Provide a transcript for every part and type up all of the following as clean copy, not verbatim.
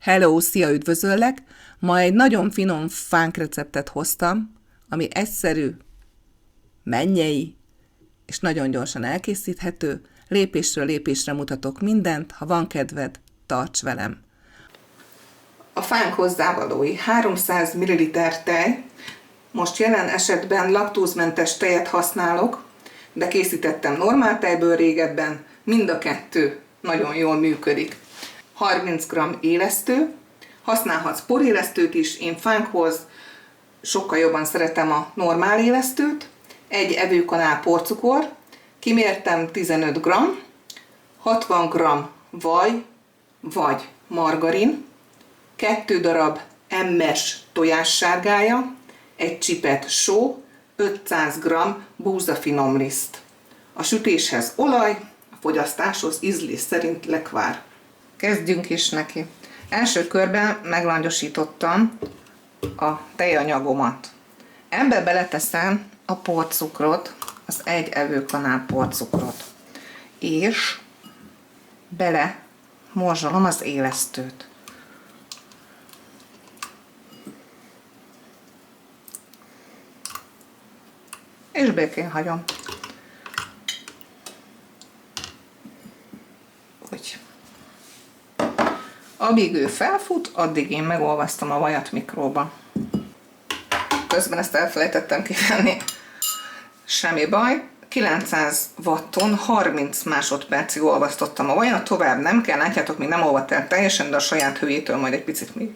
Hello, szia, üdvözöllek! Ma egy nagyon finom fánk receptet hoztam, ami egyszerű, mennyei, és nagyon gyorsan elkészíthető. Lépésről lépésre mutatok mindent, ha van kedved, tarts velem! A fánk hozzávalói: 300 ml tej, most jelen esetben laktózmentes tejet használok, de készítettem normál tejből régebben, mind a kettő nagyon jól működik. 30 g élesztő, használhatsz porélesztőt is, én fánkhoz sokkal jobban szeretem a normál élesztőt, 1 evőkanál porcukor, kimértem 15 g, 60 g vaj vagy margarin, 2 darab emmes tojássárgája, 1 csipet só, 500 g búzafinomliszt. A sütéshez olaj, a fogyasztáshoz ízlés szerint lekvár. Kezdjünk is neki. Első körben meglangyosítottam a tejanyagomat. Ebbe beleteszem a porcukrot, az 1 evőkanál porcukrot, és bele morzsolom az élesztőt. És békén hagyom. Úgy. Amíg ő felfut, addig én megolvasztom a vajat mikróba. Közben ezt elfelejtettem kivenni. Semmi baj. 900 watton 30 másodpercig olvasztottam a vajat, tovább nem kell, látjátok, még nem olvadt el teljesen, de a saját hőjétől majd egy picit még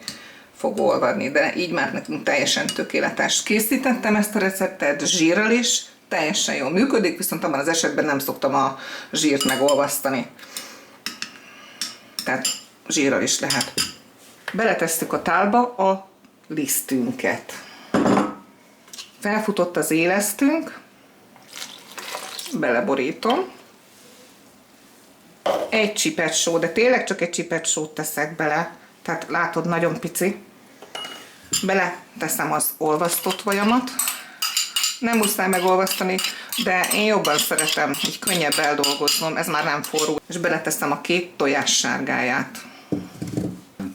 fog olvadni, de így már nekünk teljesen tökéletes. Készítettem ezt a receptet zsírral is, teljesen jól működik, viszont abban az esetben nem szoktam a zsírt megolvasztani. Tehát zsírral is lehet. Beletesszük a tálba a lisztünket. Felfutott az élesztőnk, beleborítom. 1 csipet só, de tényleg csak 1 csipet sót teszek bele, tehát látod, nagyon pici. Bele teszem az olvasztott vajamat. Nem muszáj megolvasztani, de én jobban szeretem, így könnyebb eldolgoznom, ez már nem forró. És beleteszem a 2 tojássárgáját.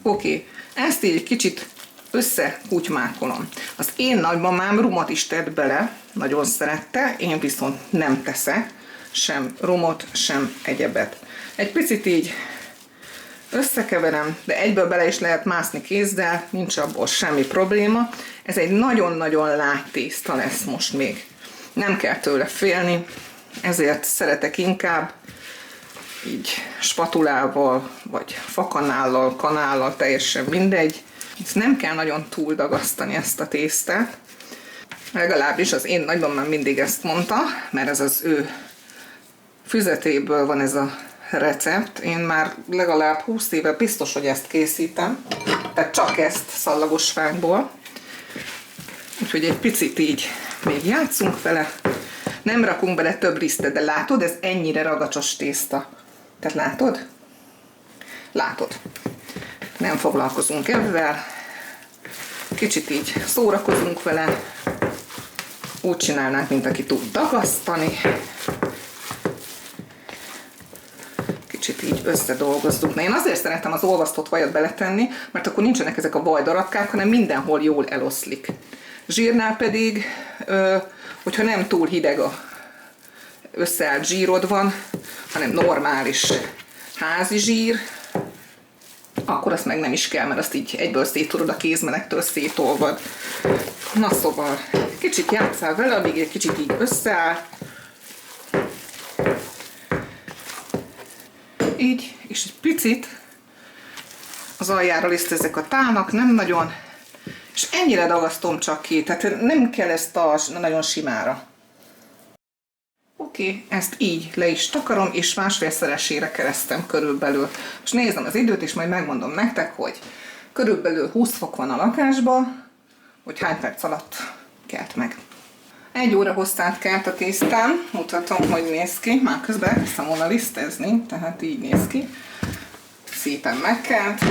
Oké, ezt így egy kicsit összekutymákolom. Az én nagymamám rumot is tett bele, nagyon szerette, én viszont nem teszek sem rumot, sem egyebet. Egy picit így összekeverem, de egyből bele is lehet mászni kézzel, nincs abból semmi probléma. Ez egy nagyon-nagyon lágy tészta lesz most még. Nem kell tőle félni, ezért szeretek inkább így spatulával, vagy fakanállal, kanállal, teljesen mindegy. Ezt nem kell nagyon túldagasztani ezt a tésztát. Legalábbis az én nagymamám mindig ezt mondta, mert ez az ő füzetéből van ez a recept. Én már legalább 20 éve biztos, hogy ezt készítem. Tehát csak ezt szallagos fánkból. Úgyhogy egy picit így még játszunk vele. Nem rakunk bele több lisztet, de látod, ez ennyire ragacsos tészta. Tehát látod? Látod. Nem foglalkozunk ebben. Kicsit így szórakozunk vele. Úgy csinálnánk, mint aki tud dagasztani. Kicsit így összedolgozzuk. Na, én azért szeretem az olvasztott vajat beletenni, mert akkor nincsenek ezek a vajdarabkák, hanem mindenhol jól eloszlik. Zsírnál pedig, hogyha nem túl hideg a összeállt zsírod van, hanem normális házi zsír, akkor azt meg nem is kell, mert azt így egyből szétudod a kézmenektől, szétolvad. Na szóval, kicsit játsszál vele, amíg egy kicsit így összeáll. Így, és egy picit az aljára lisztezzek a tálnak, nem nagyon, és ennyire dagasztom csak ki, tehát nem kell ezt a nagyon simára. Oké, ezt így le is takarom, és másfélszeresére keresztem körülbelül. Most nézem az időt, és majd megmondom nektek, hogy körülbelül 20 fok van a lakásban, hogy hány perc alatt kelt meg. 1 óra hosszát kelt a tésztám, mutatom, hogy néz ki. Már közben elkezdtem volna lisztezni, tehát így néz ki. Szépen megkelt.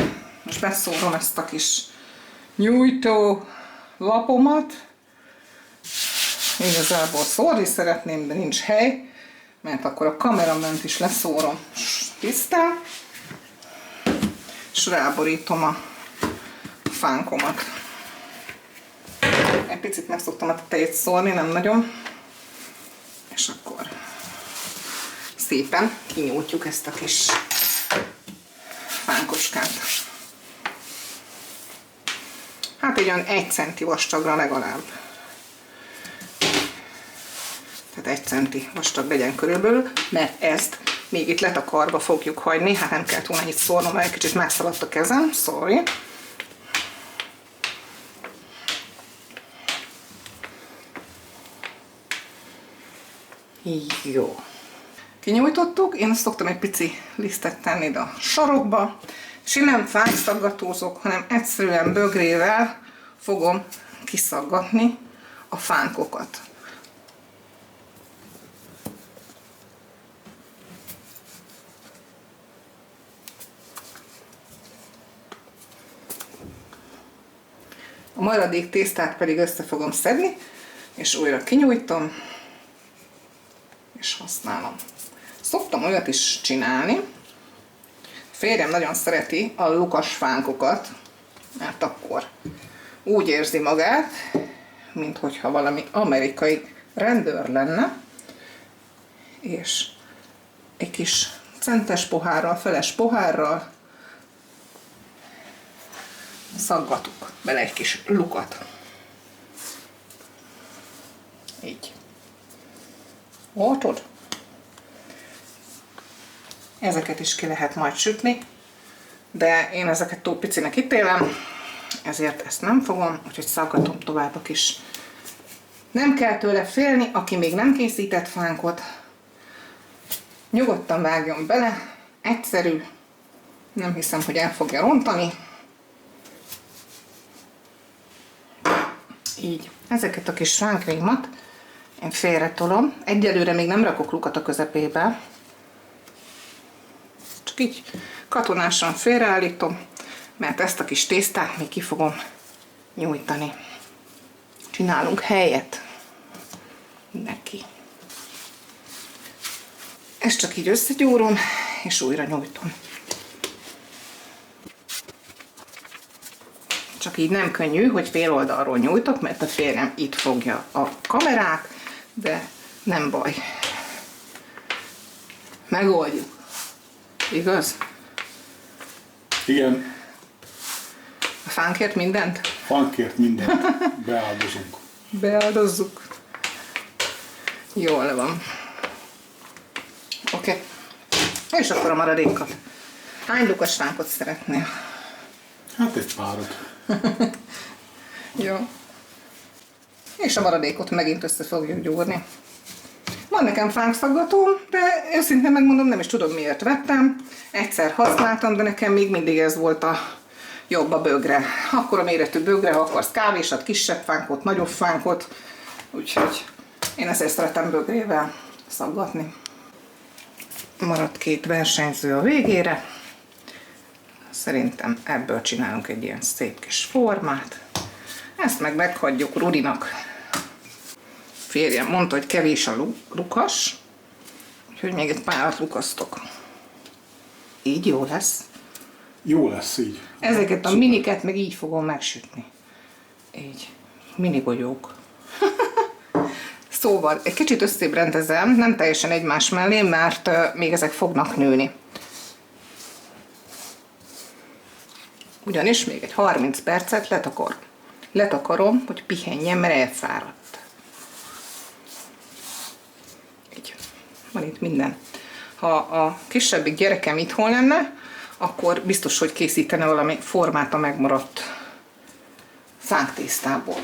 Most beszórom ezt a kis nyújtó lapomat. Igazából szórni szeretném, de nincs hely, mert akkor a kamerament is leszórom tisztán, és ráborítom a fánkomat. Egy picit meg szoktam a tetejét szórni, nem nagyon. És akkor szépen kinyújtjuk ezt a kis fánkoskát. Hát egy olyan 1 centi vastagra legalább. Tehát 1 centi vastag legyen körülbelül, mert ezt még itt letakarva fogjuk hagyni. Hát nem kellett volna ennyit szórnom, mert egy kicsit megszaladt a kezem, sorry. Jó. Kinyújtottuk, én szoktam egy pici lisztet tenni ide a sarokba, és én nem fánkszaggatózok, hanem egyszerűen bögrével fogom kiszaggatni a fánkokat. A maradék tésztát pedig össze fogom szedni, és újra kinyújtom, és használom. Szoktam olyat is csinálni. Férjem nagyon szereti a lukas fánkokat, mert akkor úgy érzi magát, minthogyha valami amerikai rendőr lenne, és egy kis centes pohárral, feles pohárral szaggatuk bele egy kis lukat. Így. Látod? Ezeket is ki lehet majd sütni, de én ezeket túl picinek ítélem, ezért ezt nem fogom, úgyhogy szaggatom tovább a kis. Nem kell tőle félni, aki még nem készített fánkot, nyugodtan vágjon bele, egyszerű, nem hiszem, hogy el fogja rontani. Így, ezeket a kis fánkrémat én félretolom. Egyelőre még nem rakok lukat a közepébe. Csak így katonásan félreállítom, mert ezt a kis tésztát még ki fogom nyújtani. Csinálunk helyet neki. Ezt csak így összegyúrom, és újra nyújtom. Csak így nem könnyű, hogy fél oldalról nyújtok, mert a férjem itt fogja a kamerát, de nem baj. Megoldjuk. Igaz? Igen. A fánkért mindent? Fánkért mindent. Beáldozunk. Beáldozzuk. Jól van. Oké. És akkor a maradékat. Hány lukas fánkot szeretnél? Hát egy párat. Jó. És a maradékot megint össze fogjuk gyúrni. Van nekem fánkszaggatóm, de őszintén megmondom, nem is tudom miért vettem. Egyszer használtam, de nekem még mindig ez volt a jobb a bögre. Akkor a méretű bögre, ha akarsz kávésat, kisebb fánkot, nagyobb fánkot. Úgyhogy én ezért szeretem bögrével szaggatni. Maradt 2 versenyző a végére. Szerintem ebből csinálunk egy ilyen szép kis formát. Ezt meg meghagyjuk Rudinak. Férjem mondta, hogy kevés a lukas, úgyhogy még egy párat lukasztok. Így jó lesz. Jó lesz így. Ezeket a miniket meg így fogom megsütni. Így. Mini bogyók. Szóval egy kicsit összébb rendezem, nem teljesen egymás mellé, mert még ezek fognak nőni. Ugyanis még egy 30 percet letakarom, hogy pihenjen, mert elfáradt. Így. Van itt minden. Ha a kisebbik gyerekem itthon lenne, akkor biztos, hogy készítene valami formát a megmaradt fánktésztából.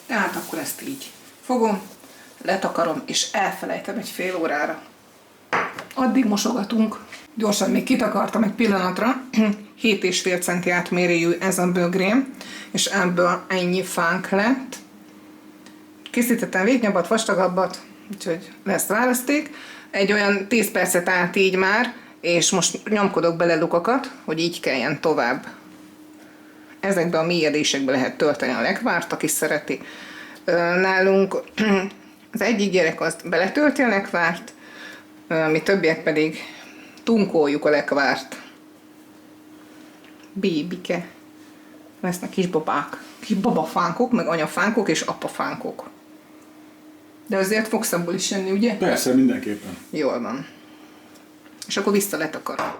Tehát akkor ezt így fogom, letakarom, és elfelejtem egy fél órára. Addig mosogatunk. Gyorsan még kitakartam egy pillanatra. 7,5 centi átmérőjű ez a bögrém, és ebből ennyi fánk lett. Készítettem végnyabbat, vastagabbat, úgyhogy lesz választék. Egy olyan 10 percet állt így már, és most nyomkodok bele lukakat, hogy így kelljen tovább. Ezekbe a mélyedésekbe lehet tölteni a lekvárt, aki szereti. Nálunk az egyik gyerek azt beletölti a lekvárt, mi többiek pedig tunkoljuk a lekvárt. Bébike. lesznek kisbabák, kisbabafánkok, meg anyafánkok és apafánkok. De azért fogsz abból is jönni, ugye? Persze, mindenképpen. Jól van. És akkor vissza letakarom.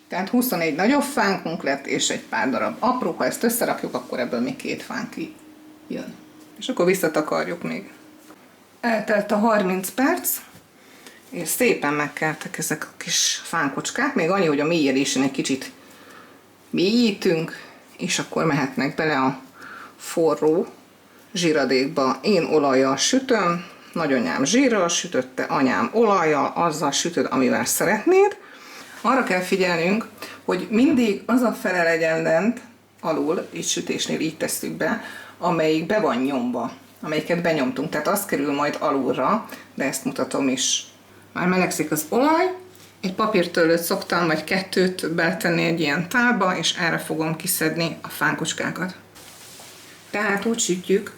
Tehát 21 nagyobb fánkunk lett, és egy pár darab apró. Ha ezt összerakjuk, akkor ebből még 2 fánk jön. És akkor visszatakarjuk még. Eltelt a 30 perc, és szépen megkeltek ezek a kis fánkocskák. Még annyi, hogy a mélyedésen egy kicsit mélyítünk, és akkor mehetnek bele a forró zsíradékba. Én olajjal sütöm, nagyanyám zsírral sütötte, anyám olajjal, azzal sütöd, amivel szeretnéd. Arra kell figyelnünk, hogy mindig az a fele legyen lent, alul, és sütésnél így tesszük be, amelyik be van nyomva, amelyiket benyomtunk. Tehát az kerül majd alulra, de ezt mutatom is. Már melegszik az olaj, egy papírtörlőt szoktam, vagy 2 beletenni egy ilyen tálba, és erre fogom kiszedni a fánkocskákat. Tehát úgy sütjük,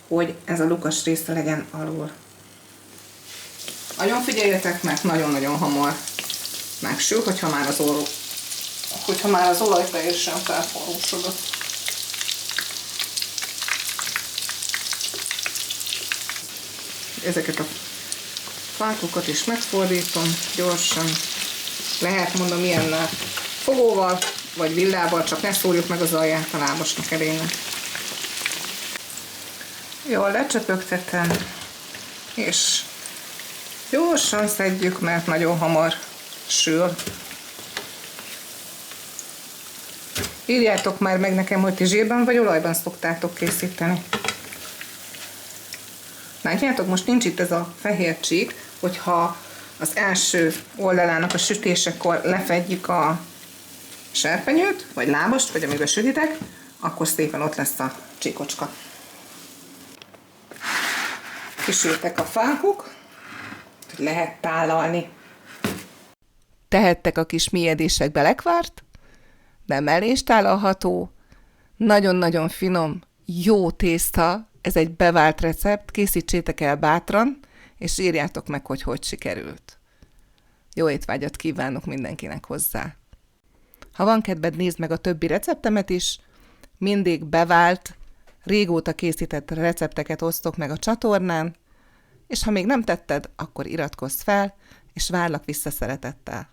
hogy ez a lukas része legyen alul. Nagyon figyeljetek, mert nagyon-nagyon hamar megsül, hogyha már az olaj teljesen felforrósodott. Ezeket a fánkokat is megfordítom gyorsan. Lehet, mondom, ilyennel fogóval, vagy villával, csak ne szórjuk meg az alját a lábasnak elének. Jól lecsöpögtetem, és gyorsan szedjük, mert nagyon hamar sül. Írjátok már meg nekem, hogy ti zsírban vagy olajban szoktátok készíteni. Látjátok, most nincs itt ez a fehér csík, hogyha az első oldalának a sütésekor lefedjük a serpenyőt, vagy lábast, vagy amiben sütitek, akkor szépen ott lesz a csíkocska. Kisültek a fánkok, lehet tálalni. Tehettek a kis mélyedésekbe lekvárt, de mellé is tálalható, nagyon-nagyon finom, jó tészta, ez egy bevált recept, készítsétek el bátran, és írjátok meg, hogy hogy sikerült. Jó étvágyat kívánok mindenkinek hozzá! Ha van kedved, nézd meg a többi receptemet is, mindig bevált, régóta készített recepteket osztok meg a csatornán, és ha még nem tetted, akkor iratkozz fel, és várlak vissza szeretettel.